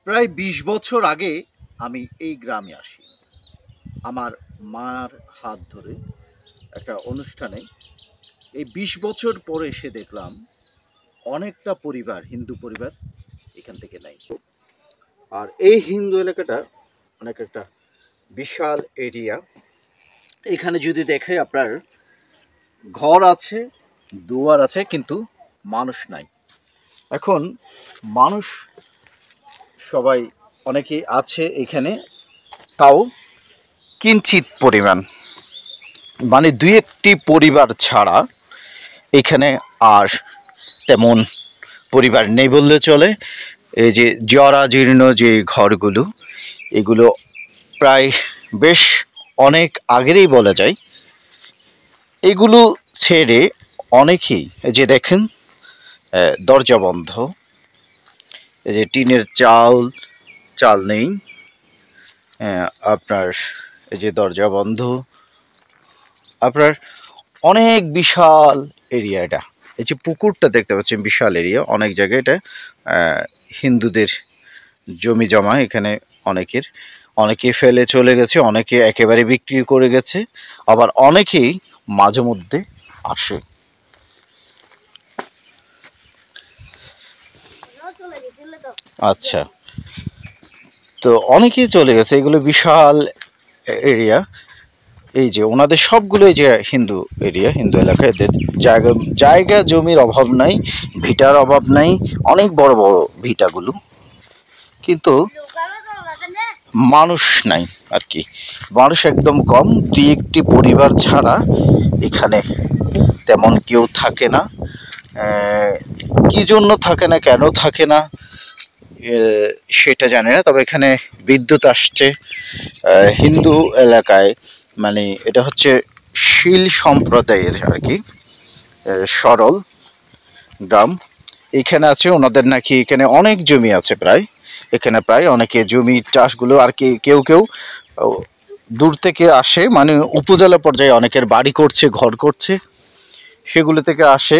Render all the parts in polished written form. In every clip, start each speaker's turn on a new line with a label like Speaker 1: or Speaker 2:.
Speaker 1: প্রায় ২০ বছর আগে আমি এই গ্রামে আসি আমার মার হাত ধরে একটা অনুষ্ঠানে। এই ২০ বছর পরে এসে দেখলাম অনেকটা পরিবার, হিন্দু পরিবার এখান থেকে নাই। আর এই হিন্দু এলাকাটা অনেক একটা বিশাল এরিয়া। এখানে যদি দেখে আপনার ঘর আছে, দুয়ার আছে, কিন্তু মানুষ নাই। এখন মানুষ সবাই অনেকেই আছে এখানে, তাও কিঞ্চিত পরিমাণ, মানে দুই একটি পরিবার ছাড়া এখানে আর তেমন পরিবার নেই বললে চলে। এই যে জরাজীর্ণ যে ঘরগুলো, এগুলো প্রায় বেশ অনেক আগেরই বলা যায়। এগুলো ছেড়ে অনেকেই, এই যে দেখেন, দরজা বন্ধ, এই যে টিনের চাল চাল নেই, আপনার এই যে দরজা বন্ধ, আপনার অনেক বিশাল এরিয়া এটা। এই যে পুকুরটা দেখতে পাচ্ছেন, বিশাল এরিয়া, অনেক জায়গায় এটা হিন্দুদের জমি জমা। এখানে অনেকের, অনেকে ফেলে চলে গেছে, অনেকে একেবারে বিক্রি করে গেছে, আবার অনেকেই মাঝে মধ্যে আসে। আচ্ছা, তো অনেকেই চলে গেছে, এগুলো বিশাল এরিয়া। এই যে ওনাদের সবগুলো এই যে হিন্দু এরিয়া, হিন্দু এলাকা। এদের জায়গা জায়গা জমির অভাব নাই, ভিটার অভাব নাই, অনেক বড় বড় ভিটাগুলো, কিন্তু মানুষ নাই আর কি। মানুষ একদম কম, দুই একটি পরিবার ছাড়া এখানে তেমন কেউ থাকে না। কি জন্য থাকে না, কেন থাকে না, সেটা জানি না। তবে এখানে বিদ্যুৎ আসছে হিন্দু এলাকায়, মানে এটা হচ্ছে শীল সম্প্রদায়ের আর কি, সরল গ্রাম এখানে আছে। ওনাদের নাকি এখানে অনেক জমি আছে, প্রায় এখানে প্রায় অনেকে জমি চাষগুলো আর কি, কেউ কেউ দূর থেকে আসে, মানে উপজেলা পর্যায়ে অনেকের বাড়ি করছে, ঘর করছে, সেগুলো থেকে আসে।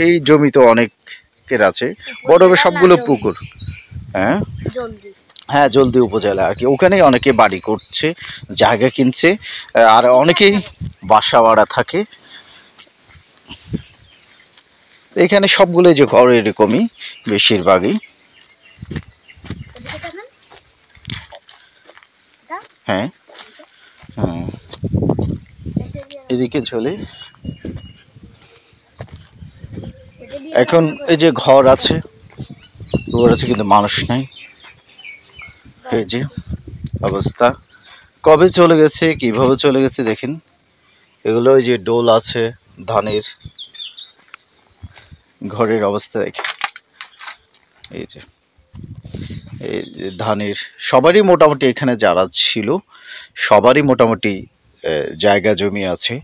Speaker 1: এই জমি তো অনেকের আছে, বড় বড় সবগুলো পুকুর। হ্যাঁ, হ্যাঁ, জলদি উপজেলা আর কি, ওখানেই অনেকে বাড়ি করছে, জায়গা কিনছে, আর অনেকেই বাসা ভাড়া থাকে। এখানে সবগুলো যে ঘর এরকমই বেশিরভাগই। হ্যাঁ, হুম, এদিকে চলে। এখন এই যে ঘর আছে, ঘর আছে, কিন্তু মানুষ নাই। এই যে অবস্থা, কবে চলে গেছে, কিভাবে চলে গেছে দেখেন। এগুলো ওই যে ডোল আছে ধানের, ঘরের অবস্থা দেখে। এই যে এই যে ধানের, সবারই মোটামুটি এখানে যারা ছিল সবারই মোটামুটি জায়গা জমি আছে,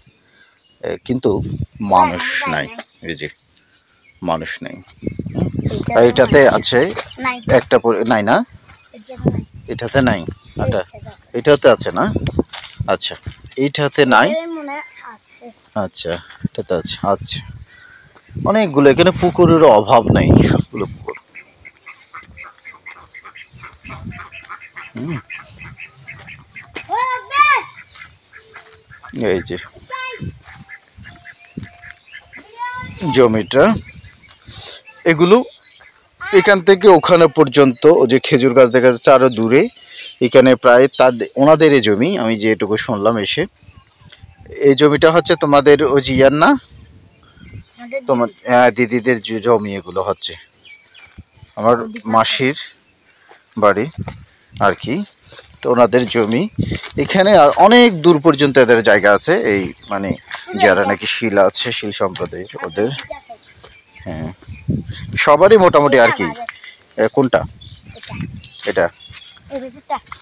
Speaker 1: কিন্তু মানুষ নাই। এই যে মানুষ নাই। আর এটাতে আছে একটা নাই না, এটাতে নাই, এটা এটাতে আছে না, আচ্ছা এইটাতে নাই, আচ্ছা এটাতে আছে। আচ্ছা, অনেকগুলো এখানে পুকুরের অভাব নাই, সবগুলো পুকুর। এই যে জমিটা, এগুলো এখান থেকে ওখানে পর্যন্ত, ওই যে খেজুর গাছ দেখা যাচ্ছে আরো দূরে, এখানে প্রায় তাদের ওনাদেরই জমি। আমি যেটুকু শুনলাম এসে, এই জমিটা হচ্ছে তোমাদের ওই যে ইয়ার না, তোমার দিদিদের যে জমি, এগুলো হচ্ছে আমার মাসির বাড়ি আর কি। তো ওনাদের জমি এখানে, অনেক দূর পর্যন্ত এদের জায়গা আছে, এই মানে যারা নাকি শিল আছে, শিল সম্প্রদায়ের ওদের। হ্যাঁ, সবারই মোটামুটি আর কি। কোনটা এটা,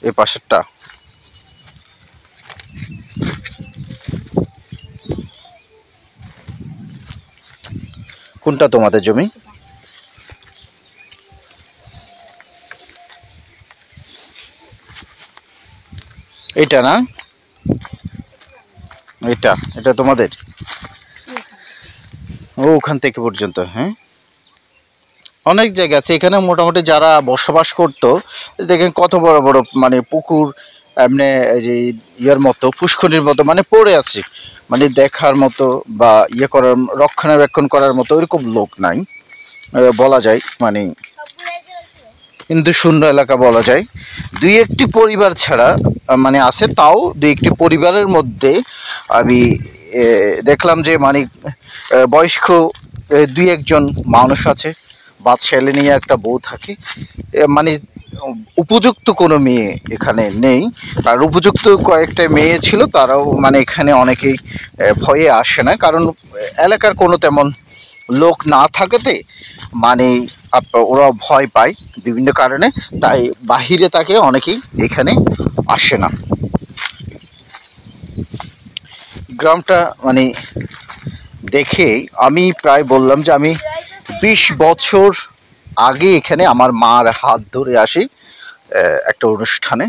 Speaker 1: এই পাশেরটা? কোনটা তোমাদের জমি? এটা না, এটা এটা তোমাদের? ও, ওখান থেকে পর্যন্ত, হ্যাঁ। অনেক জায়গা আছে এখানে মোটামুটি যারা বসবাস করতো। দেখেন কত বড় বড় মানে পুকুর, এমনি এই যে ইয়ের মতো পুষ্করিণীর মতো মানে পড়ে আছে, মানে দেখার মতো বা ইয়ে করার রক্ষণাবেক্ষণ করার মতো ওইরকম লোক নাই বলা যায়। মানে হিন্দু শূন্য এলাকা বলা যায়। দুই একটি পরিবার ছাড়া মানে আছে, তাও দুই একটি পরিবারের মধ্যে আমি দেখলাম যে মানে বয়স্ক দুই একজন মানুষ আছে, বা ছেলে নিয়ে একটা বউ থাকে। মানে উপযুক্ত কোনো মেয়ে এখানে নেই। আর উপযুক্ত কয়েকটা মেয়ে ছিল, তারাও মানে এখানে অনেকেই ভয়ে আসে না, কারণ এলাকার কোনো তেমন লোক না থাকাতে মানে ওরা ভয় পায় বিভিন্ন কারণে, তাই বাহিরে থাকে অনেকেই এখানে আসে না। গ্রামটা মানে দেখে আমি প্রায় বললাম যে আমি 20 বছর আগে এখানে আমার মার হাত ধরে আসি একটা অনুষ্ঠানে।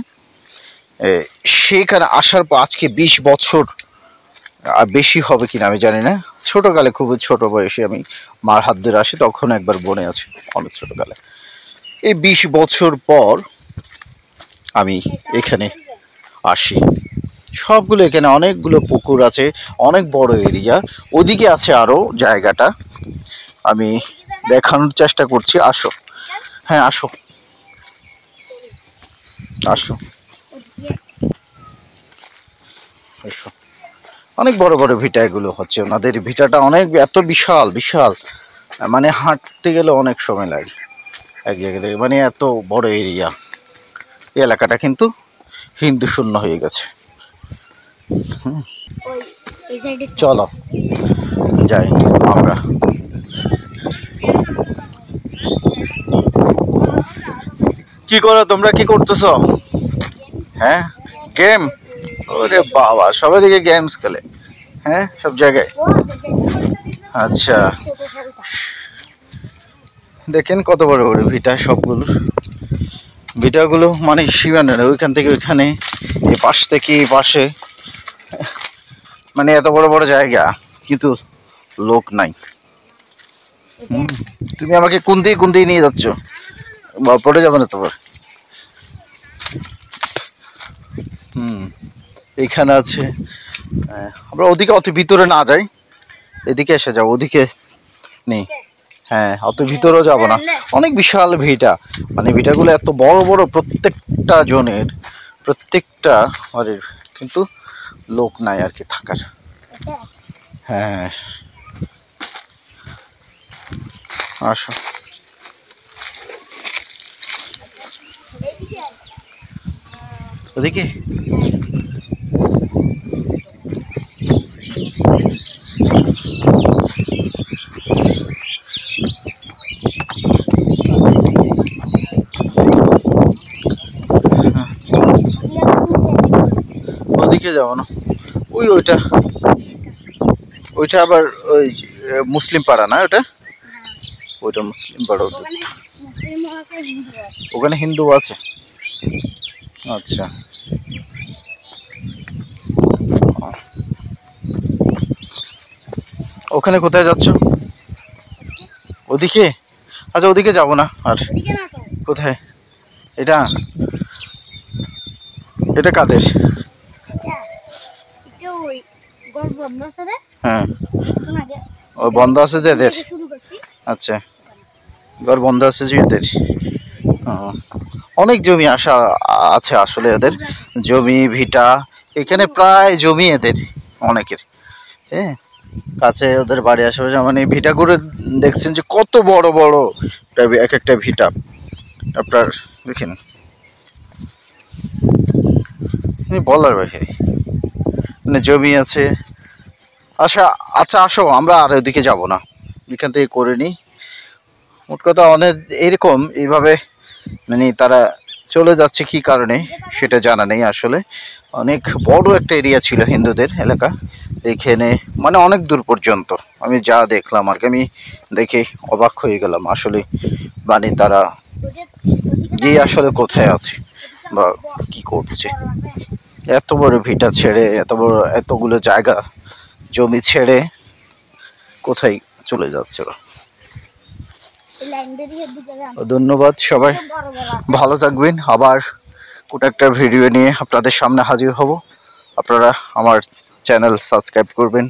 Speaker 1: সেখানে আসার পর আজকে 20 বছর, আর বেশি হবে কিনা আমি জানি না। ছোটকালে খুবই ছোট বয়সে আমি মার হাত ধরে আসি, তখন একবার বনে আছে অনেক ছোটকালে। এই 20 বছর পর আমি এখানে আসি। সবগুলো এখানে অনেকগুলো পুকুর আছে, অনেক বড় এরিয়া। ওদিকে আছে আরো জায়গাটা, আমি দেখানোর চেষ্টা করছি। আসো, হ্যাঁ আসো আসো আসো। অনেক বড় বড় ভিটা এগুলো হচ্ছে, ওনাদের ভিটাটা অনেক এত বিশাল বিশাল, মানে হাঁটতে গেলে অনেক সময় লাগে এক জায়গা থেকে, মানে এত বড় এরিয়া। এই এলাকাটা কিন্তু হিন্দু শূন্য হয়ে গেছে। চলো যাই আমরা। কি করো তোমরা, কি করতেছ? হ্যাঁ, গেম? ওরে বাবা, সবাই দিকে গেমস খেলে, হ্যাঁ সব জায়গায়। আচ্ছা, দেখেন কত বড় বড় ভিটা সবগুলোর। ভিটাগুলো মানে সীমানা নেই, ওইখান থেকে ওইখানে, এই পাশ থেকে এই পাশে, মানে এত বড় বড় জায়গা কিন্তু লোক নাই। তুমি আমাকে কোন দিয়ে নিয়ে যাচ্ছ? পড়ে যাবে না তোমার? এখানে আছে। আমরা ওদিকে অত ভিতরে না যাই, এদিকে এসে যাবো, ওদিকে নেই। হ্যাঁ, অত ভিতরেও যাব না। অনেক বিশাল ভিটা, মানে ভিটাগুলো এত বড় বড়, প্রত্যেকটা জনের প্রত্যেকটা ঘরের, কিন্তু লোক নাই আর কি থাকার। হ্যাঁ আসো। ওদিকে ওদিকে যাবো না, ওইটা ওইটা আবার ওই মুসলিম পাড়া না ওটা? ওইটা মুসলিম পাড়া, ওদিকটা ওখানে হিন্দু আছে। আচ্ছা, ওখানে কোথায় যাচ্ছ? ওদিকে? আচ্ছা, ওদিকে যাব না আর। কোথায় এটা? এটা কাদের? হ্যাঁ, ও বন্ধ আছে যে এদের? আচ্ছা, ঘর বন্ধ আছে যে এদের। অনেক জমি আছে আসলে এদের, জমি ভিটা এখানে প্রায় জমি এদের অনেকের। হ্যাঁ, কাছে ওদের বাড়ি আশেপাশে, মানে ভিটা করে দেখছেন যে কত বড় বড় এক একটা ভিটা আপনার দেখেন, বলার বাইরে মানে জমি আছে। আচ্ছা আচ্ছা, আসো আমরা আর ওইদিকে যাব না, এখান থেকে করে নিই। মোট কথা অনেক এরকম এইভাবে মানে তারা চলে যাচ্ছে কি কারণে সেটা জানা নেই আসলে। অনেক বড় একটা এরিয়া ছিল হিন্দুদের এলাকা এখানে, মানে অনেক দূর পর্যন্ত। আমি যা দেখলাম আর কি, আমি দেখে অবাক হয়ে গেলাম আসলে, মানে তারা গিয়ে আসলে কোথায় আছে বা কি করছে। এত বড় ভিটা ছেড়ে, এত বড় এতগুলো জায়গা জমি ছেড়ে কোথায় চলে যাচ্ছে ওরা। ধন্যবাদ সবাই, ভালো থাকবেন। আবার কোনো একটা ভিডিও নিয়ে আপনাদের সামনে হাজির হব। আপনারা আমার চ্যানেল সাবস্ক্রাইব করবেন,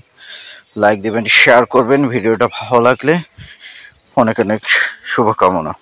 Speaker 1: লাইক দেবেন, শেয়ার করবেন। ভিডিওটা ভালো লাগলে অনেক অনেক শুভকামনা।